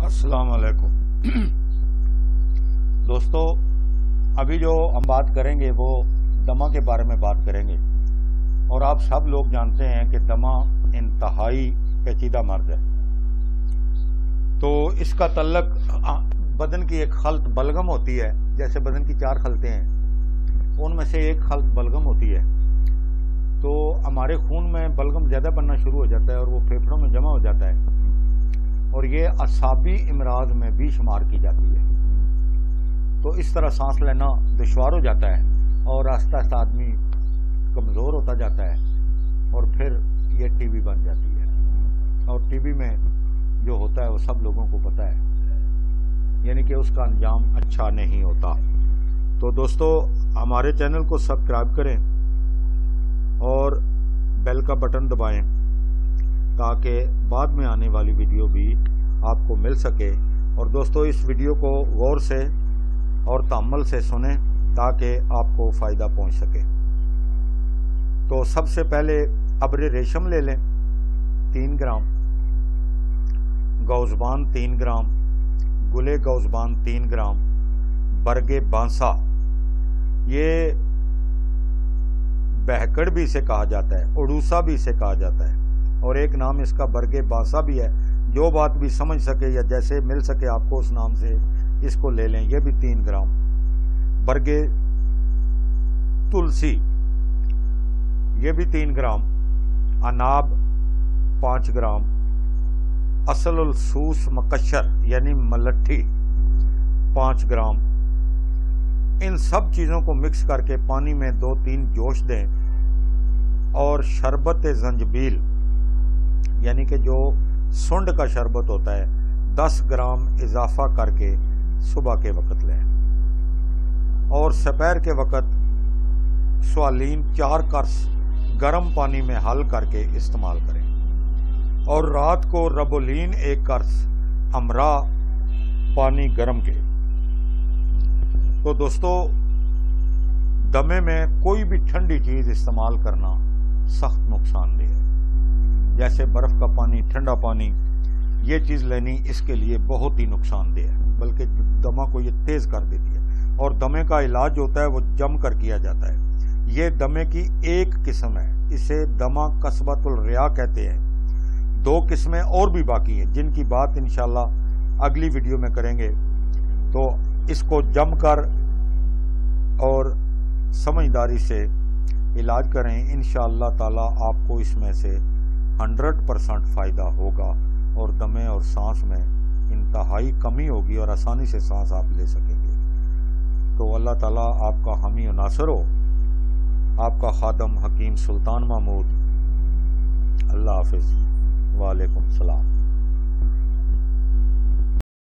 अस्सलाम वालेकुम दोस्तों, अभी जो हम बात करेंगे वो दमा के बारे में बात करेंगे। और आप सब लोग जानते हैं कि दमा इंतहाई पेचीदा मर्ज है। तो इसका तल्लक बदन की एक खल्त बलगम होती है। जैसे बदन की 4 खलतें हैं, उनमें से एक खल्त बलगम होती है। तो हमारे खून में बलगम ज़्यादा बनना शुरू हो जाता है और वो फेफड़ों में जमा हो जाता है, और ये असाबी इमराज में भी शुमार की जाती है। तो इस तरह सांस लेना दुश्वार हो जाता है और आहिस्ता आहिस्ता आदमी कमज़ोर होता जाता है, और फिर ये टीबी बन जाती है। और टीबी में जो होता है वो सब लोगों को पता है, यानी कि उसका अंजाम अच्छा नहीं होता। तो दोस्तों, हमारे चैनल को सब्सक्राइब करें और बेल का बटन दबाएं ताकि बाद में आने वाली वीडियो भी आपको मिल सके। और दोस्तों, इस वीडियो को गौर से और तअम्मुल से सुनें ताकि आपको फ़ायदा पहुंच सके। तो सबसे पहले अब्र रेशम ले लें 3 ग्राम, गौज़बान 3 ग्राम, गुले गौज़बान 3 ग्राम, बरगे बांसा, ये बहकड़ भी इसे कहा जाता है, उड़ूसा भी इसे कहा जाता है, और एक नाम इसका बरगे बांसा भी है। जो बात भी समझ सके या जैसे मिल सके आपको उस नाम से इसको ले लें। ये भी 3 ग्राम। बरगे तुलसी, ये भी 3 ग्राम। अनाब 5 ग्राम। असलुल सूस मकशर यानी मलट्ठी 5 ग्राम। इन सब चीज़ों को मिक्स करके पानी में 2-3 जोश दें, और शरबत जंजबील यानी कि जो सुंड का शरबत होता है 10 ग्राम इजाफा करके सुबह के वक़्त लें। और दोपहर के वक़्त स्वालीन 4 कर्स गर्म पानी में हल करके इस्तेमाल करें। और रात को रबोलीन 1 कर्स हमरा पानी गर्म के। तो दोस्तों, दमे में कोई भी ठंडी चीज़ इस्तेमाल करना सख्त नुकसानदेह है। जैसे बर्फ़ का पानी, ठंडा पानी, ये चीज़ लेनी इसके लिए बहुत ही नुकसानदेह है, बल्कि दमा को ये तेज़ कर देती है। और दमे का इलाज होता है वो जम कर किया जाता है। ये दमे की एक किस्म है, इसे दमा कसबतुल रिया कहते हैं। 2 किस्में और भी बाकी हैं जिनकी बात इंशाल्लाह अगली वीडियो में करेंगे। तो इसको जम कर और समझदारी से इलाज करें। इंशाअल्लाह ताला आपको इसमें से 100% फ़ायदा होगा, और दमे और सांस में इंतहाई कमी होगी और आसानी से सांस आप ले सकेंगे। तो अल्लाह ताला आपका हामी और नासर हो। आपका खादम हकीम सुल्तान महमूद। अल्लाह हाफिज़। वालेकुम सलाम।